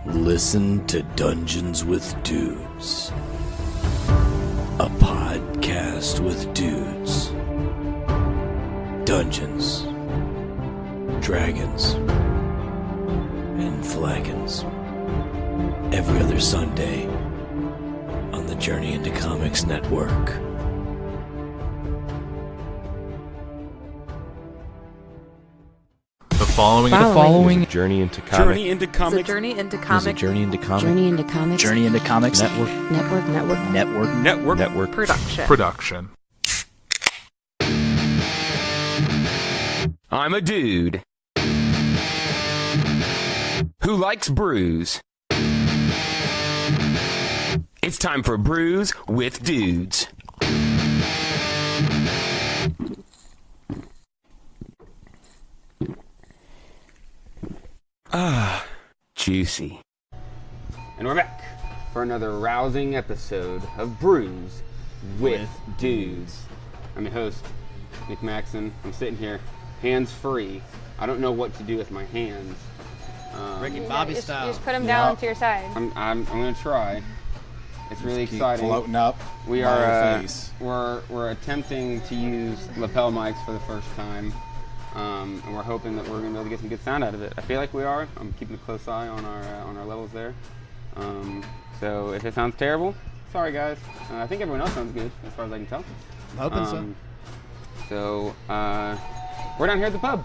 Listen to Dungeons with Dudes, a podcast with dudes, Dungeons, Dragons, and Flagons. Every other Sunday on the Journey into Comics Network. The following Journey into Comics. Journey into Comics. It's a Journey into Comics. Journey into Comics. Journey into Comics. Journey into Comics Network production. I'm a dude who likes brews. It's time for Brews with Dudes. Ah, juicy. And we're back for another rousing episode of Brews with Dudes. I'm your host, Nick Maxon. I'm sitting here, hands free. I don't know what to do with my hands. Ricky Bobby style. You just put them down to your side. I'm gonna try. It's really Keep exciting. floating up. We by are your face. we're attempting to use lapel mics for the first time, and we're hoping that we're gonna be able to get some good sound out of it. I feel like we are. I'm keeping a close eye on our levels there. So if it sounds terrible, sorry guys. I think everyone else sounds good as far as I can tell. I'm hoping so. So we're down here at the pub.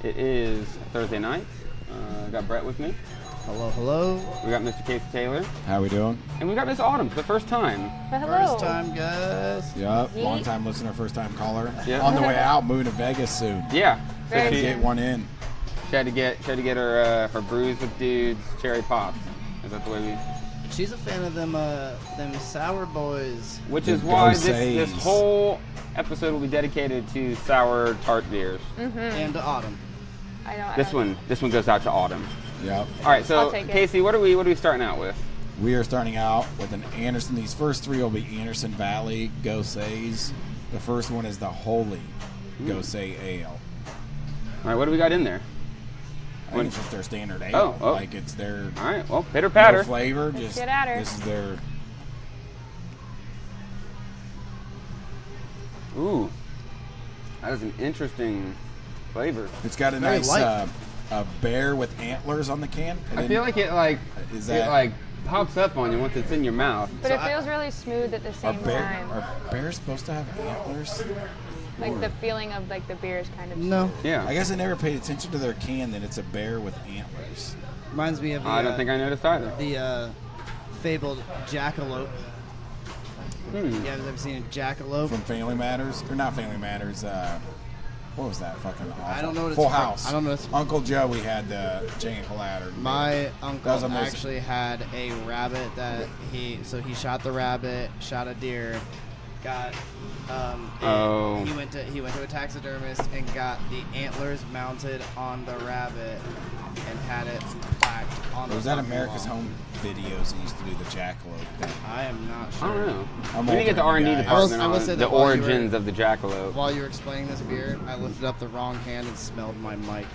It is Thursday night. I got Brett with me. Hello, hello. We got Mr. Casey Taylor. How we doing? And we got Miss Autumn for the first time. But hello. First time, guys. Yep. Yeet. Long time listener, first time caller. Yeah. On the way out, moving to Vegas soon. Yeah. So Very she Get one in. had to get her Brews with Dudes cherry pops. Is that the way we? She's a fan of them sour boys. Which The is why Gosses. this whole episode will be dedicated to sour tart beers. And Autumn. I know. This one goes out to Autumn. Yep. All right, so I'll take it. Casey, what are we starting out with? We are starting out with an Anderson. These first three will be Anderson Valley Gosses. The first one is the Holy Gose Ale. All right, what do we got in there? I think it's just their standard ale. Oh. Like it's their All right, well, pitter patter. no flavor. Just get at her. this is their. Ooh, that is an interesting flavor. It's got a Very nice light. a bear with antlers on the can. I feel like it Is it that pops up on you once it's in your mouth. But it feels really smooth at the same time. are bears supposed to have antlers? Like the feeling of like the beer is kind of. No. Yeah. I guess I never paid attention to their can that it's a bear with antlers. Reminds me of the, I don't think I noticed either. the fabled jackalope. You guys ever seen a jackalope? From Family Matters, or not Family Matters? What was that fucking awful? I don't know what it's Full from. House. I don't know what it's from. Uncle Joey had the Jane Ladder. My uncle was amazing. actually had a rabbit that he shot the rabbit, shot a deer, got Oh. he went to a taxidermist and got the antlers mounted on the rabbit and had it plaqued on the Was that fucking America's wall. Home Videos that used to do the jackalope thing? I am not I sure. don't know. I'm We need to get the older than R&D you guys. department I will on say the that while you were- origins of the jackalope. While you were explaining this beer, I lifted up the wrong hand and smelled my mic.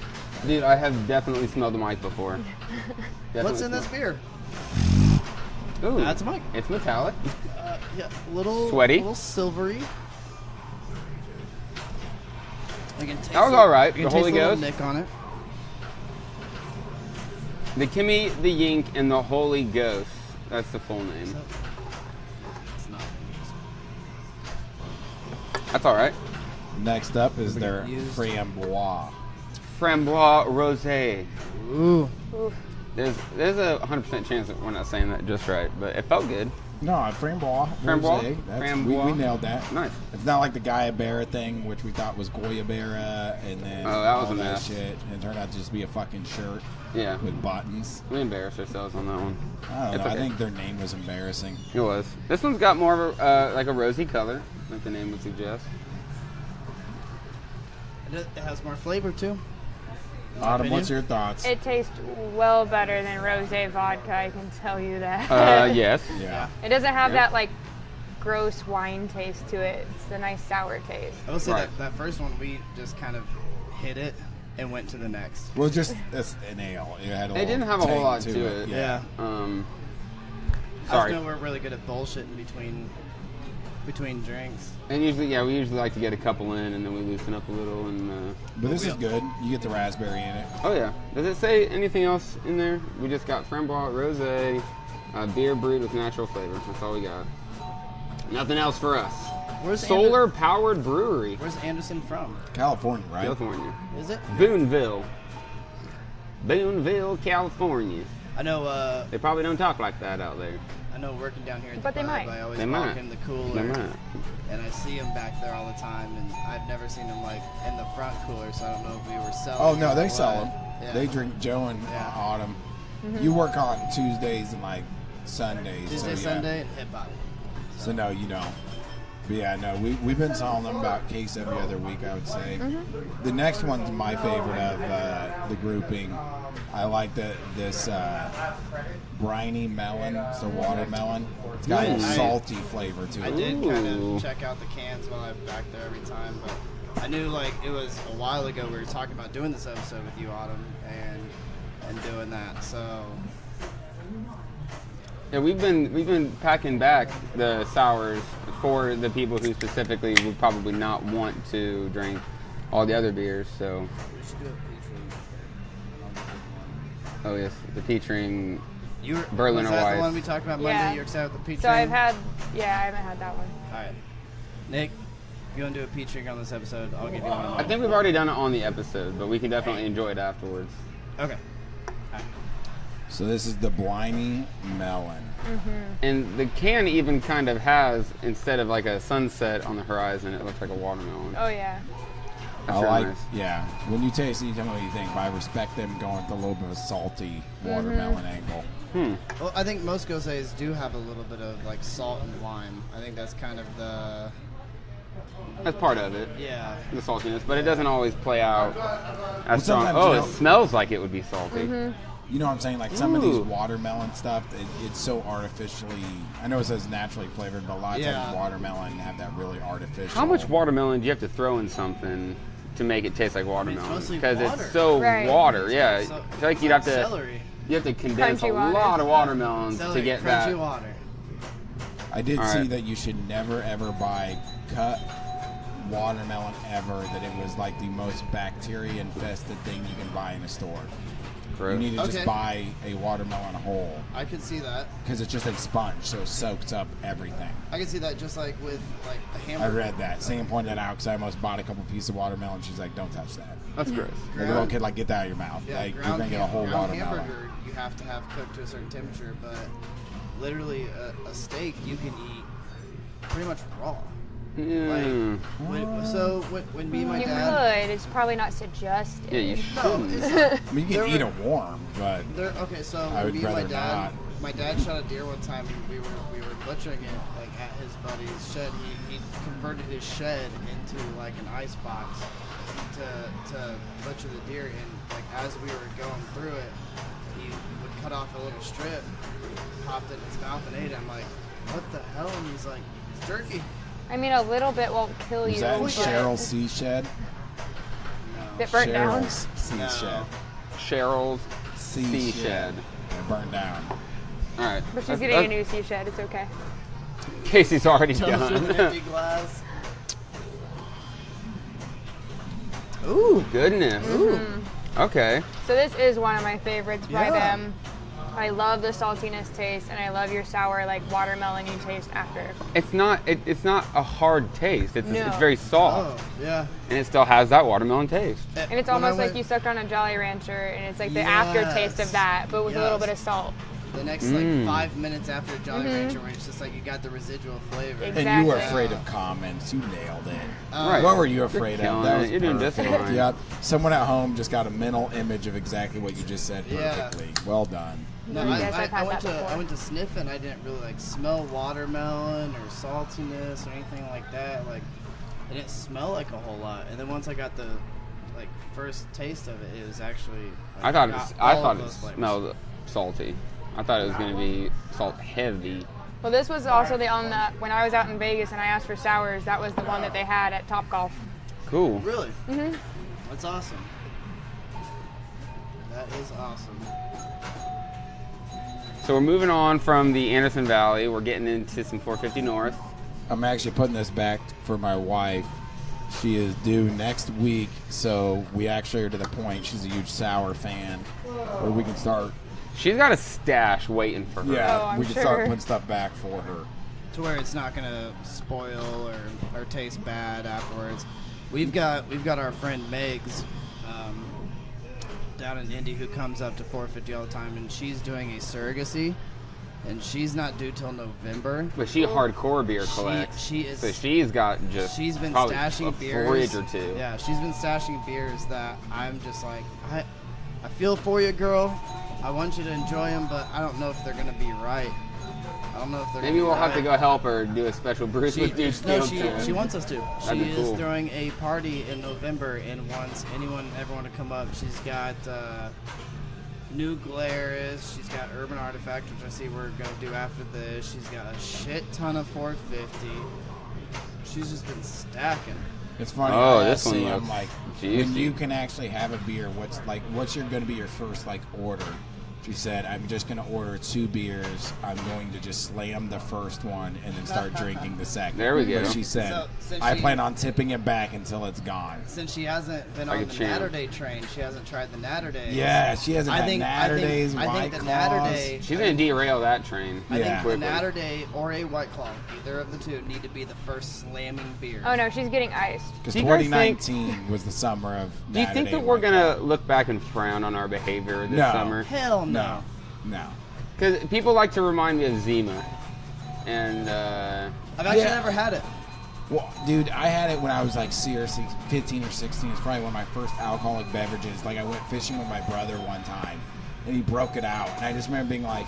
Dude, I have definitely smelled the mic before. What's in this beer? Ooh, That's a mic. It's metallic. Yeah, little Sweaty? little silvery. I can taste That was it. all right. I can The taste Holy a little Ghost? nick on it. The Kimmy, the Yink, and the Holy Ghost. That's the full name. It's not. That's all right. Next up is their Used. Framboise. Framboise Rosé. Ooh. There's a 100% chance that we're not saying that just right, but it felt good. No, Framboise. Framboise? Rosé. We Framboise. nailed that. Nice. It's not like the Guayabera thing, which we thought was Goyabera, and then Oh, that was all a that mess. shit. And it turned out to just be a fucking shirt Yeah. with buttons. We embarrassed ourselves on that one. I don't It's know. okay. I think their name was embarrassing. It was. This one's got more of a like a rosy color, like the name would suggest. It has more flavor too. Autumn, opinion? what's your thoughts? It tastes well better than rosé vodka. I can tell you that. Yes. Yeah. It doesn't have Yeah. that like gross wine taste to it. It's the nice sour taste. I will say Right. that first one we just kind of hit it and went to the next. Well, just an ale. It had a It didn't little have a whole tang lot to it. Yeah. I Sorry. just know we're really good at bullshitting between drinks. And we usually like to get a couple in, and then we loosen up a little. And But this is good. You get the raspberry in it. oh yeah, does it say anything else in there? We just got framboise, rosé, beer brewed with natural flavor. That's all we got. Nothing else for us. Where's Solar powered brewery, Where's Anderson from? California, right? California. Is it? Boonville, California. I know. They probably don't talk like that out there. I know. Working down here at But the they pub, might. I always They walk might. in the They cooler, might. and I see them back there all the time. And I've never seen them like in the front cooler, so I don't know if we were selling. Oh, no, or they what. sell them. Yeah. They drink Joe and Yeah. Autumn. You work on Tuesdays and like Sundays. Tuesday, so, yeah. Sunday, and hip hop. So no, you don't. But yeah, no, we've been selling them about a case every other week, I would say. The next one's my favorite of the grouping. I like this briny melon. It's a watermelon. It's got a salty flavor to it. I did kind Ooh. of check out the cans while I'm back there every time, but I knew like it was a while ago we were talking about doing this episode with you, Autumn, and doing that. So Yeah, we've been packing back the sours for the people who specifically would probably not want to drink all the other beers. So, we should do a peach ring. oh yes, the peach ring. was Berliner that Weiss. the one we talked about Monday? Yeah. You're excited with the peach So ring? I haven't had that one. All right, Nick, if you want to do a peach ring on this episode, I'll give you one of mine. I think we've already done it on the episode, but we can definitely enjoy it afterwards. Okay. So this is the briny melon. And the can even kind of has, instead of like a sunset on the horizon, it looks like a watermelon. Oh yeah. That's I real like, nice. yeah. When you taste it, you tell me what you think. But I respect them going with a little bit of a salty watermelon angle. Well, I think most gosei's do have a little bit of like salt and lime. I think that's kind of the That's part of it, yeah. the saltiness, but it doesn't always play out as strong. sometimes, Oh, you it know- smells like it would be salty. You know what I'm saying? Like some of these Ooh. watermelon stuff, it's so artificially. I know it says naturally flavored, but a lot of Yeah. times watermelon have that really artificial. How much watermelon do you have to throw in something to make it taste like watermelon? mostly Because water. it's so Right. water. Yeah, So- I feel like you'd have to Celery. condense Crunchy a water. lot of watermelons Celery, to get crunchy that. water. I did All see right. that you should never ever buy cut watermelon ever. That it was like the most bacteria infested thing you can buy in a store. Gross. You need to Okay. just buy a watermelon whole I could see that. because it's just a sponge, so it soaks up everything. I can see that just like with like a I hamburger. read that. Sam pointed that out because I almost bought a couple pieces of watermelon. She's like, "Don't touch that." That's gross. Like a little kid, like, get that out of your mouth. Yeah, Like you're ground, gonna get a whole ground watermelon. hamburger you have to have cooked to a certain temperature, but literally a steak you can eat pretty much raw. Mm. When me and my You dad. could. It's probably not suggested. Yeah, you No, shouldn't. it's not. I mean, you There can eat were- it warm, but Okay, so I would me and my rather dad, not. my dad shot a deer one time. We were butchering it like at his buddy's shed. He converted his shed into like an ice box to butcher the deer. And like as we were going through it, he would cut off a little strip, popped it in his mouth and ate it. I'm like, what the hell? And he's like, it's jerky. I mean, a little bit won't kill was you. that in but Cheryl's Sea Shed? No. It burnt down. Cheryl's Sea No. Shed. Cheryl's Sea Sea Shed. Shed. It burned down. All right. But she's getting a new sea shed. It's okay. Casey's already Toast with an done. empty glass. Ooh, goodness. Ooh. Okay. So this is one of my favorites by Yeah. them. I love the saltiness taste, and I love your sour like watermelon you taste after. It's not a hard taste. It's No. it's very soft, Oh, yeah. and it still has that watermelon taste. And it's When I almost like went- you sucked on a Jolly Rancher, and it's like the aftertaste of that, but with a little Yes. bit of salt. The next like 5 minutes after Jolly Rancher, where it's just like you got the residual flavor. Exactly. And you were afraid of comments. You nailed it. Right. What were you afraid of? killing That it. was You're doing just perfect. fine. Yep. Someone at home just got a mental image of exactly what you just said Yeah. perfectly. Well done. No, Yes, I've had went that to before. I went to sniff and I didn't really like smell watermelon or saltiness or anything like that. Like it didn't smell like a whole lot. And then once I got the like first taste of it, it was actually. Like, I thought got I all thought of it those flavors. smelled salty. I thought it was going to be salt heavy. Well, this was also the on the when I was out in Vegas and I asked for sours. That was the one that they had at Topgolf. Cool. Really? Mm-hmm. That's awesome. is awesome. So we're moving on from the Anderson Valley. We're getting into some 450 North. I'm actually putting this back for my wife. She is due next week, so we actually are to the point. She's a huge sour fan, where we can start. She's got a stash waiting for her. Yeah, I'm we can sure. start putting stuff back for her. To where it's not gonna spoil or taste bad afterwards. We've got our friend Megs down in Indy who comes up to 450 all the time, and she's doing a surrogacy, and she's not due till November. But she hardcore beer collects. She is. So she's got just She's been probably stashing a beers. fridge or two. Yeah, she's been stashing beers that I'm just like, I feel for you, girl. I want you to enjoy them, but I don't know if they're gonna be right. I don't know if they're. Maybe gonna we'll be have to right. go help her do a special Brews with Dudes field trip. She wants us to. That'd She be cool. is throwing a party in November and wants everyone to come up. She's got New Glarus. She's got Urban Artifact, which I see we're going to do after this. She's got a shit ton of 450. She's just been stacking. It's funny. Oh, I this one see, looks I'm like, juicy. when you can actually have a beer, what's going to be your first order? She said, I'm just going to order 2 beers. I'm going to just slam the first one and then start drinking the second. There we go. But she said, So, since I she- plan on tipping it back until it's gone. Since she hasn't been Like on a the champ. Natter Day train, she hasn't tried the Natter Days. Yeah, she hasn't had Natter Days, I White think the Natter Claws. Day. She's going to derail that train. I Yeah. think the quickly. Natter Day or a White Claw, either of the two, need to be the first slamming beer. Oh no, she's getting iced. Because Do you guys 2019 was the summer of Do you Natter think Day that we're White going to look back and frown on our behavior this No. summer? Hell no. No. Because people like to remind me of Zima. And, I've actually Yeah. never had it. Well, dude, I had it when I was seriously 15 or 16. It's probably one of my first alcoholic beverages. I went fishing with my brother one time, and he broke it out. And I just remember being like,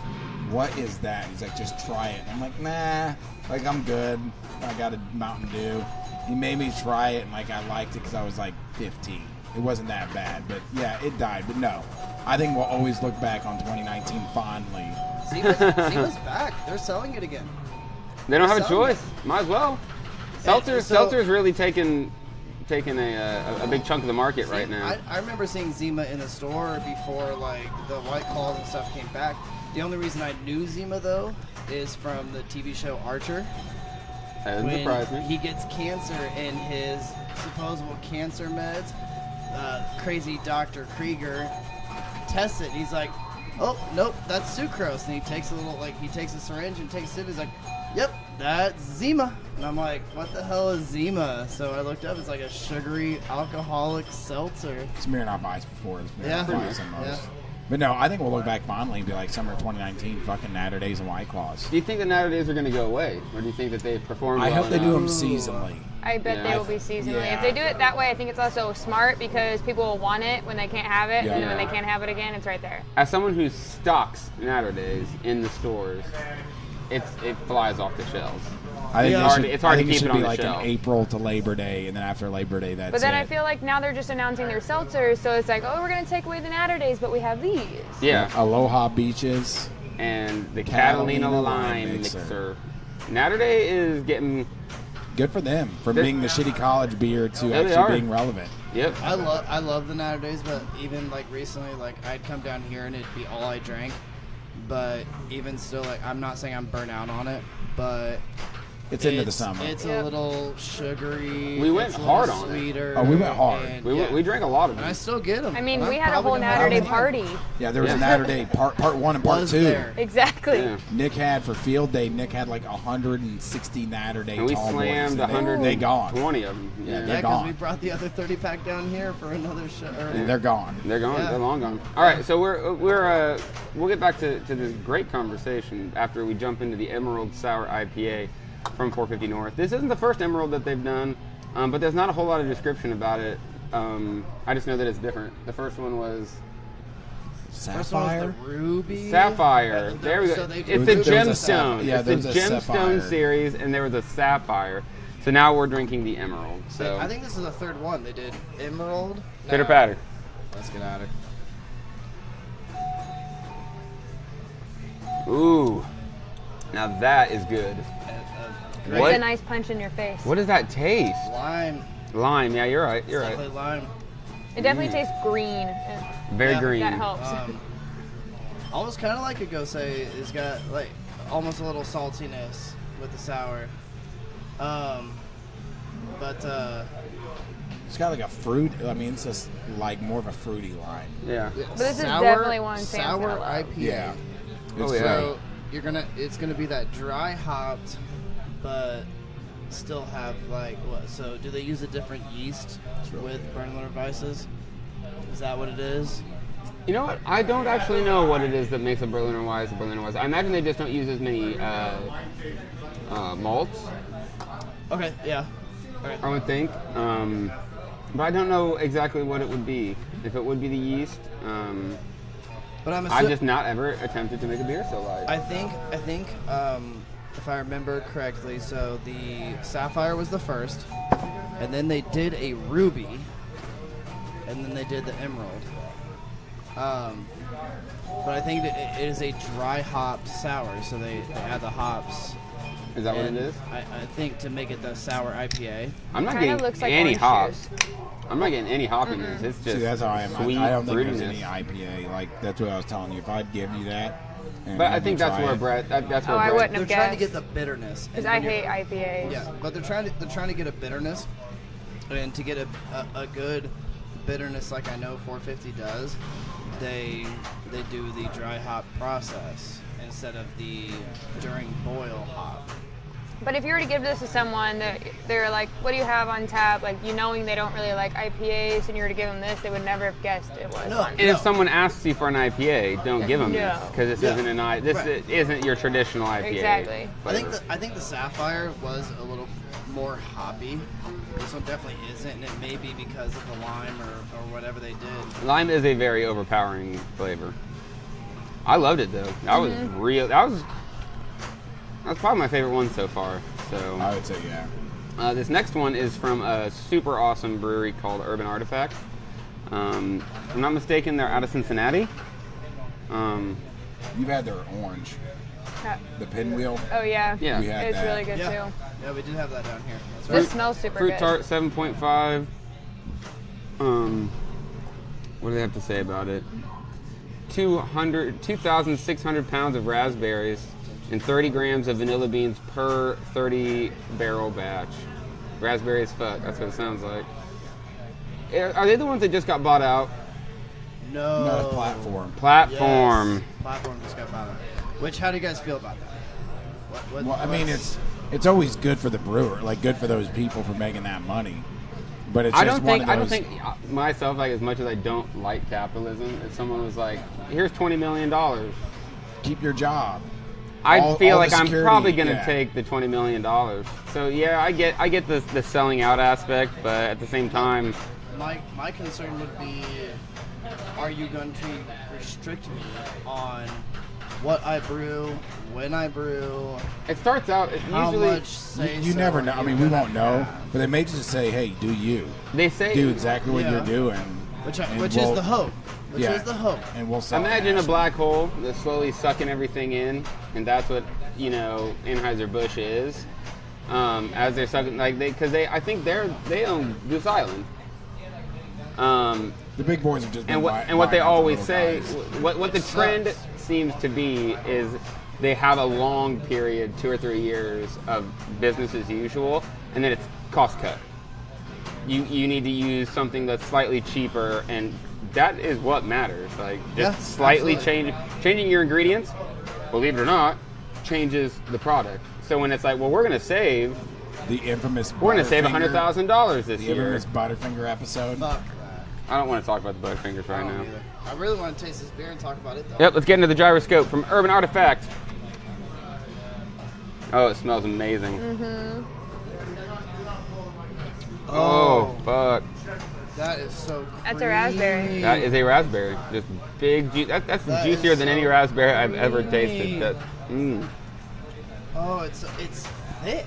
what is that? He's like, just try it. I'm like, nah, I'm good. I got a Mountain Dew. He made me try it, and I liked it because I was 15. It wasn't that bad, but yeah, it died. But no, I think we'll always look back on 2019 fondly. Zima's back. They're selling it again. they don't have a Selling choice. Might as well. Seltzer's so- Seltzer's really taking a big chunk of the market right now. I remember seeing Zima in the store before the White Claws and stuff came back. The only reason I knew Zima though is from the TV show Archer. That doesn't surprise me. He gets cancer and his supposable cancer meds, crazy Dr. Krieger tests it. And he's like, oh nope, that's sucrose. And he takes he takes a syringe and takes a sip. He's like, yep, that's Zima. And I'm like, what the hell is Zima? So I looked up. It's a sugary alcoholic seltzer. Smirnoff Ice before. Yeah. Smirnoff Ice and most. Yeah. But no, I think we'll look back fondly and be like summer 2019, fucking Natter Days and White Claws. Do you think the Natter Days are going to go away? Or do you think that they perform I well hope they do them enough? seasonally. I bet Yeah. they will be seasonally. Yeah. If they do it that way, I think it's also smart because people will want it when they can't have it, Yeah. and then when Yeah. they can't have it again, it's right there. As someone who stocks Natter Days in the stores, it flies off the shelves. I think Yeah. It's hard to keep should it on be the an shelf. April to Labor Day, and then after Labor Day, that's But then I it. feel like now they're just announcing their seltzers, so it's like, oh, we're going to take away the Natter Days, but we have these. Yeah. Aloha Beaches. And the Catalina Catalina Lime Lime Mixer. Mixer. Natter Day is getting... Good for them from They- being the shitty college beer to Yeah, they actually are. being relevant. Yep. I love the Natter Days, but even recently, I'd come down here and it'd be all I drank. But even still, I'm not saying I'm burnt out on it, but It's into the summer. It's Yep. a little sugary. We went it's a hard little on it. sweeter. Oh, we went hard. and We drank a lot of And I them. still get them. I mean, we had a whole Natter Day party. Yeah, there was Yeah. a Natter Day part 1 and part Was 2. there. Exactly. Yeah. Nick had for field day. Nick had 160 Natter Day And we tall slammed boys. And they gone. 120 of them. Yeah, Yeah, they're because gone. we brought the other 30-pack down here for another show. And they're gone. They're gone. Yeah. They're long gone. All right, so we'll get back to this great conversation after we jump into the Emerald Sour IPA from 450 North. This isn't the first Emerald that they've done, but there's not a whole lot of description about it. I just know that it's different. The first one was First one was Sapphire. the Ruby. Sapphire. There we go. So they- It's There a was a gemstone. yeah, It's there the was a gemstone Sapphire. series, and there was a Sapphire. So now we're drinking the Emerald. So I think this is the third one. They did Emerald. pitter now- patter. Let's get at it. Ooh, now that is good. It's What? a nice punch in your face. What does that taste? Lime. Lime. Yeah, you're right. You're right. Definitely lime. It definitely tastes green. Very green. That helps. Almost kind of like a Gose. It's got like almost a little saltiness with the sour. But It's got like a fruit. I mean, it's just like more of a fruity lime. Yeah. But this is definitely one Sam's sour gonna love. IPA. Yeah. Oh, yeah. So it's gonna be that dry hopped, but still have like what? So do they use a different yeast with Berliner Weisses? Is that what it is? You know what? I don't actually know what it is that makes a Berliner Weiss a Berliner Weiss. I imagine they just don't use as many malts, Okay, yeah. Okay. I would think. But I don't know exactly what it would be. If it would be the yeast. But I've just not ever attempted to make a beer so light. I think if I remember correctly, so the Sapphire was the first, and then they did a Ruby, and then they did the Emerald. But I think that it is a dry hopped sour, so they add the hops. Is that what it And is? I think to make it the sour IPA. I'm not Kinda getting looks like any orange hops. juice. I'm not getting any hoppiness. It's just See, that's how I am. sweet I don't think fruitiness. there's any IPA. Like, that's what I was telling you. If I'd give you that. And But I have think you that's try where it, Brett. That's where Oh, I Brett. wouldn't They're have trying to guessed. get the bitterness. Because And I when you're- hate IPAs. Yeah, but they're trying to get a bitterness, and to get a good bitterness like I know 450 does, they do the dry hop process instead of the during boil hop. But if you were to give this to someone that they're like, what do you have on tap? Like, you knowing they don't really like IPAs, and you were to give them this, they would never have guessed it was. No. And if someone asks you for an IPA, don't give them this No. because this Yeah. isn't Right. isn't your traditional IPA. Exactly. flavor. I think the Sapphire was a little more hoppy. This one definitely isn't, and it may be because of the lime or whatever they did. Lime is a very overpowering flavor. I loved it though. That was Mm-hmm. real. That's probably my favorite one so far. So I would say, yeah. this next one is from a super awesome brewery called Urban Artifact. If I'm not mistaken, they're out of Cincinnati. You've had their orange. The pinwheel. Oh, yeah. Yeah. We had It's that. really good, Yeah, too. yeah, we did have that down here. That's This right. smells super Fruit good. tart 7.5. What do they have to say about it? 2,600 pounds of raspberries and 30 grams of vanilla beans per 30 barrel batch. Raspberry as fuck. That's what it sounds like. Are they the ones that just got bought out? No. No, it's platform. Platform. Yes. Platform just got bottom. Which, how do you guys feel about that? Well, I mean, it's always good for the brewer, like good for those people for making that money. But it's I just don't one think. of I those. don't think myself, like as much as I don't like capitalism, if someone was like, "Here's $20 million," Keep your job. I feel all like the I'm security, probably going to yeah. take the $20 million. So yeah, I get the selling out aspect, but at the same time, My concern would be, are you going to restrict me on what I brew, when I brew, it starts out how usually much say You so never are know. I you mean, we gonna won't know, have? but they may just say, "Hey, do you they say. do exactly what Yeah. you're doing?" Which and is we'll- the hope. Which yeah, is the hope. And we'll sell. it Imagine a nationally. black hole that's slowly sucking everything in, and that's what Anheuser-Busch is. As they're sucking, like I think they own Goose Island. The big boys are just. And been what they buying out the always little say, guys. what the trend sucks. seems to be is they have a long period, 2 or 3 years of business as usual, and then it's cost cut. You need to use something that's slightly cheaper, and that is what matters. Like just Yeah, slightly absolutely. changing your ingredients, believe it or not, changes the product. So when it's like, well, we're going to save The infamous. We're going to save Butterfinger- $100,000 this The year. infamous Butterfinger episode. Fuck that. I don't want to talk about the Butterfingers I right don't now. either. I really want to taste this beer and talk about it though. Yep, let's get into the gyroscope from Urban Artifact. Oh, it smells amazing. Mm-hmm. Oh, fuck. That is so creamy. That's a raspberry. That is a raspberry. Just big juice. That's That juicier is than so any raspberry I've ever creamy. tasted. Oh, it's thick.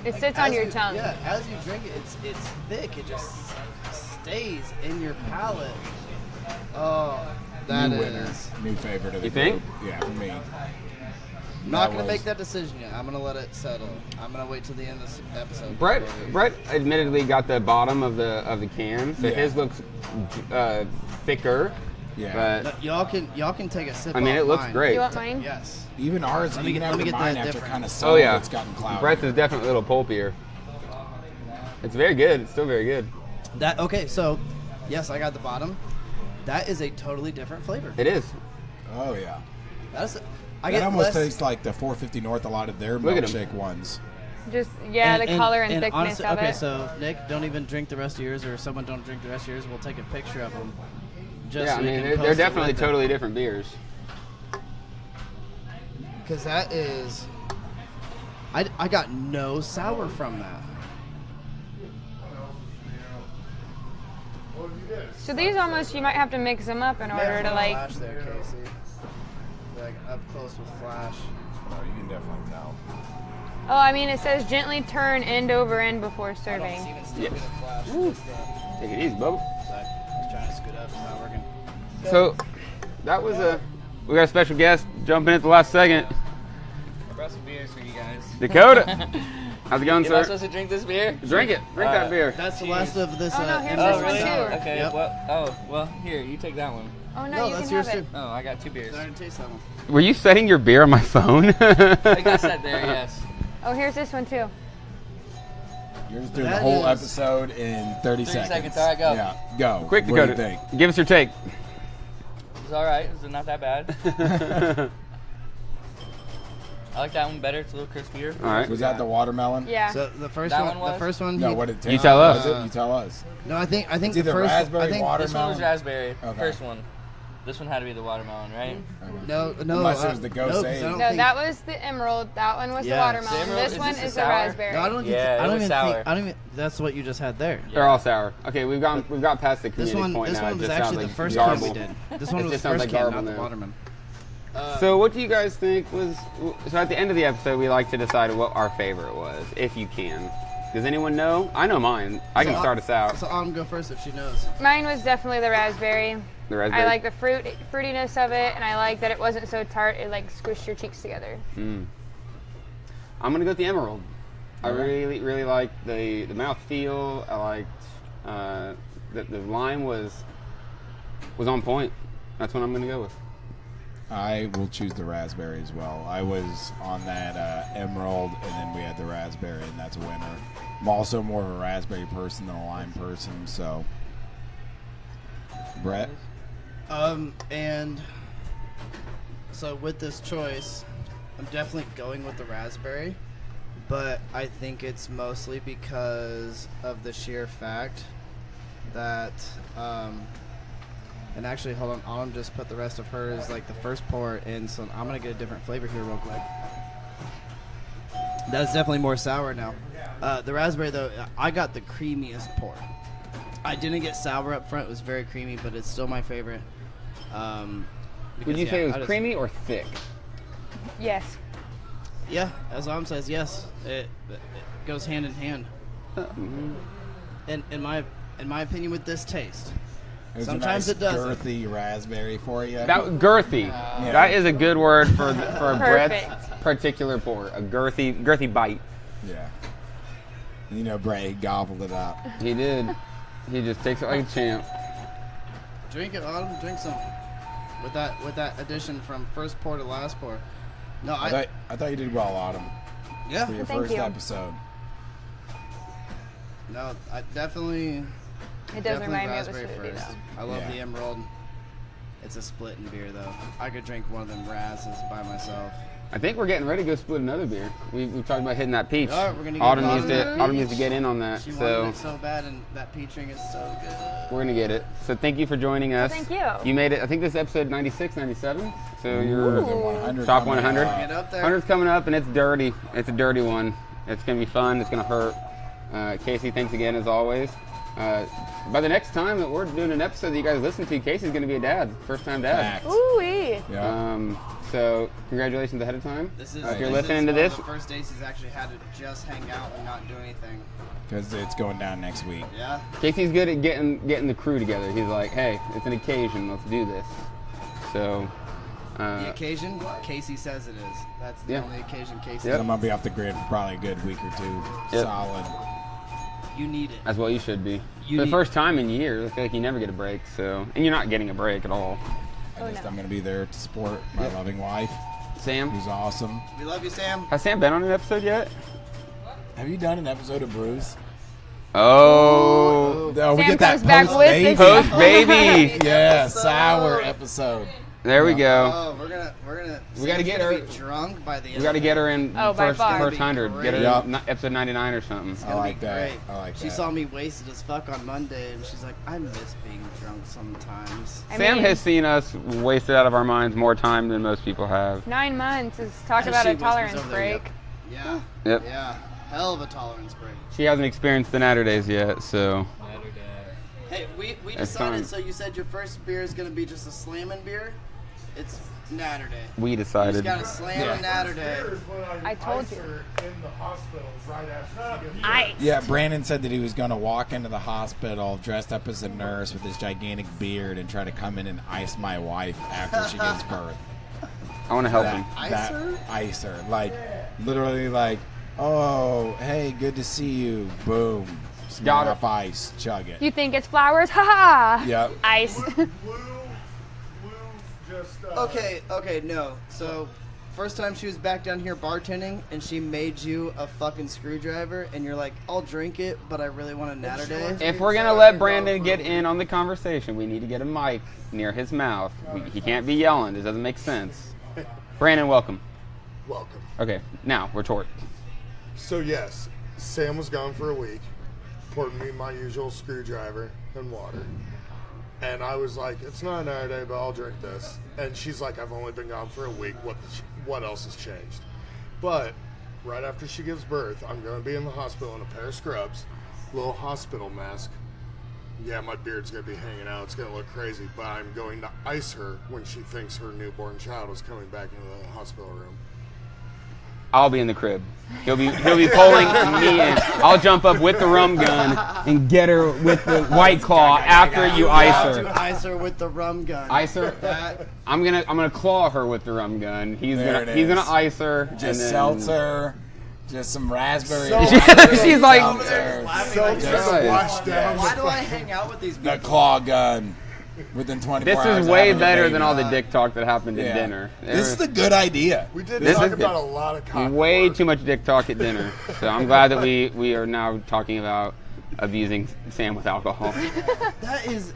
It sits on As your you- tongue. Yeah, as you drink it, it's thick. It just stays in your palate. Oh, that New winner. is. New favorite of the You think? group. Yeah, for me. I'm not going to make that decision yet. I'm going to let it settle. I'm going to wait till the end of this episode. Brett admittedly got the bottom of the can, so his looks thicker. Yeah. But No, y'all can take a sip. I mean, off it looks mine. great. You want mine? Yes. Even ours, Let me even get- let after me get mine, that after different. kind of Oh settled, yeah, it's gotten cloudy. Brett's is definitely a little pulpier. It's very good. It's still very good. Okay, so yes, I got the bottom. That is a totally different flavor. It is. Oh yeah. That's That almost tastes like the 450 North, a lot of their Look at 'em. milkshake ones. Just the color and thickness honestly, of okay, it. so Nick, don't even drink the rest of yours, or someone don't drink the rest of yours. We'll take a picture of them. Just Yeah, I so we mean, can they're post it definitely with it. totally different beers. Because that is, I got no sour from that. So these almost, you might have to mix them up in order to like. Flash there, Casey. Like up close with flash. Oh, you can definitely tell. Oh, I mean, it says gently turn end over end before I don't serving. even still Yes. get a flash. Take it easy, Bubba. He's trying to scoot up. It's not working. So that was we got a special guest jumping at the last second. I brought some beers for you guys. Dakota. How's it going, Am I sir? supposed to drink this beer? Drink it. Drink that beer. That's the last of this. Oh, no, here's Endless this one, Sour. too. Okay. Yep. Well, here, you take that one. Oh no, No, you that's can yours have it. too. Oh, I got 2 beers. I didn't taste that one. Were you setting your beer on my phone? I think I said there, yes. Oh, here's this one too. You're just doing the That whole is- episode in 30 seconds. seconds, all right, go. Yeah, go. Quick, What do you Dakota. think? Give us your take. It's all right. It's not that bad. I like that one better. It's a little crispier. All right. Was that the watermelon? Yeah. So the first That one, one was? the first one. No, what did it taste You tell like? us. Was it? You tell us. No, I think It's the either first. raspberry, I think, watermelon. This one was raspberry. Okay. First one. This one had to be the watermelon, right? No. Unless it was the Go no, 'cause Save. I don't No, think- that was the emerald. That one was Yes. the watermelon. The emerald- This is one this the is the sour? raspberry. No, I don't. Yeah, I it don't was even sour. think. I don't even. That's what you just had there. They're all sour. Okay, we've got past the comedic This one. point This now. one It was just actually sounds the like first garble. can we did. This one It was the just sounds first like can, garble not the now. watermelon. So what do you guys think was? So at the end of the episode, we like to decide what our favorite was, if you can. Does anyone know? I know mine. I can start us out. So Autumn go first if she knows. Mine was definitely the raspberry. The raspberry. I like the fruitiness of it, and I like that it wasn't so tart. It like squished your cheeks together. I'm gonna go with the emerald. I really liked the mouth feel. I liked the lime was on point. That's what I'm gonna go with. I will choose the raspberry as well. I was on that emerald, and then we had the raspberry, and that's a winner. I'm also more of a raspberry person than a lime person, so. Brett? And so with this choice, I'm definitely going with the raspberry, but I think it's mostly because of the sheer fact that, and actually, hold on, Autumn just put the rest of hers, like the first pour in, so I'm going to get a different flavor here real quick. That's definitely more sour now. The raspberry, though, I got the creamiest pour. I didn't get sour up front. It was very creamy, but it's still my favorite. Would Because, you say I it was just- creamy or thick? Yes. Yeah, as Autumn says, yes. It goes hand in hand. In my opinion, with this taste, It was Sometimes a it nice doesn't. girthy raspberry for you. That girthy. That is a good word for Brett's Perfect. particular pour. A girthy bite. Yeah. You know, Brett gobbled it up. He did. He just takes it like a champ. drink it, Autumn. Drink some. With that addition from first pour to last pour. No, I thought you did well, Autumn, yeah. for your Thank first you. episode. No, I definitely. It does Definitely remind me of a raspberry smoothie first. though. I love Yeah. the emerald. It's a split in beer though. I could drink one of them razzes by myself. I think we're getting ready to go split another beer. We've talked about hitting that peach. All right, we're gonna get Autumn Autumn used that it. Autumn peach. used to get in on that, She so wanted it so bad, and that peach ring is so good. we're gonna get it. So thank you for joining us. Thank you. You made it. I think this is episode 96, 97. So you're The 100 top coming 100. up. Get up there. 100's coming up, and it's dirty. It's a dirty one. It's gonna be fun. It's gonna hurt. Casey, thanks again as always. By the next time that we're doing an episode that you guys listen to, Casey's gonna be a dad, first time dad. Fact. Ooh-wee. Yeah. So congratulations ahead of time. This is If you're this listening is to one this, of the first days he's actually had to just hang out and not do anything. Because it's going down next week. Yeah. Casey's good at getting the crew together. He's like, hey, it's an occasion, let's do this. So The occasion, Casey says it is. That's the only occasion Casey. I'm gonna be off the grid for probably a good week or two. Yep. Solid. You need it. As well, you should be. You For the need- first time in years, I feel like you never get a break. So, and you're not getting a break at all. I'm gonna be there to support my loving wife, Sam, who's awesome. We love you, Sam. has Sam been on an episode yet? Have you done an episode of Brews? Oh, Oh, we Sam get that comes back post with baby. it. post baby. Yeah, sour episode. There we go. Oh, we're gonna. We gotta get her- Be drunk by the end. We got to get her in Oh, by far. first 100. Get her Yep. in episode 99 or something. I like that. Great. I like She that. saw me wasted as fuck on Monday, and she's like, "I miss being drunk sometimes." I Sam mean, has seen us wasted out of our minds more time than most people have. 9 months is talk And about she a whispers tolerance over there, break. Yeah. Yep. Yeah. Hell of a tolerance break. She hasn't experienced the Natter days yet, so Hey, we It's decided. time. So you said your first beer is gonna be just a slamming beer. It's Natter Day. we You just decided. gotta slam a Natter Day. I told you. In the hospital right after she gets Ice. Yeah, Brandon said that he was going to walk into the hospital dressed up as a nurse with his gigantic beard and try to come in and ice my wife after she gives birth. I want to help him. That icer. Like, literally like, oh, hey, good to see you. Boom. Smear Got it. off ice. Chug it. You think it's flowers? Ha ha. Yep. Ice. Blue just Okay, no. So, first time she was back down here bartending, and she made you a fucking screwdriver, and you're like, I'll drink it, but I really want a Natter Day. If we're gonna let Brandon get in on the conversation, we need to get a mic near his mouth. He can't be yelling. This doesn't make sense. Brandon, welcome. welcome. Okay, now retort. So yes, Sam was gone for a week, poured me my usual screwdriver and water. And I was like, it's not an hour day, but I'll drink this. And she's like, I've only been gone for a week. What else has changed? But right after she gives birth, I'm going to be in the hospital in a pair of scrubs, little hospital mask. Yeah, my beard's going to be hanging out. It's going to look crazy. But I'm going to ice her when she thinks her newborn child is coming back into the hospital room. I'll be in the crib. He'll be pulling me in. I'll jump up with the rum gun and get her with the White Claw after you ice To her. ice her with the rum gun. Ice her. That, I'm gonna claw her with the rum gun. He's There gonna it he's gonna is. ice her. Just and then, seltzer. Just some raspberry. She's like, seltzer. Seltzer washed down. why do I hang out with these The people? claw gun. Within 24 this hours. is of way having a better baby. than all the dick talk that happened at Yeah. dinner. This is a good idea. We did This talk is about good. a lot of cock way work. too much dick talk at dinner. So I'm glad that we are now talking about abusing Sam with alcohol. That is,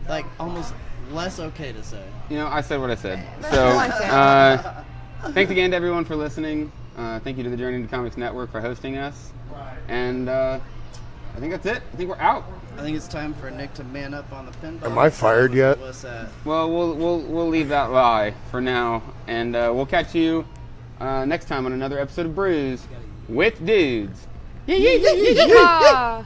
like, almost less okay to say. You know, I said what I said. So, thanks again to everyone for listening. Thank you to the Journey to Comics Network for hosting us. And I think that's it. I think we're out. I think it's time for Nick to man up on the pinball. Am I fired yet? What's that? Well, we'll leave that lie for now, and we'll catch you next time on another episode of Brews with Dudes. Ah.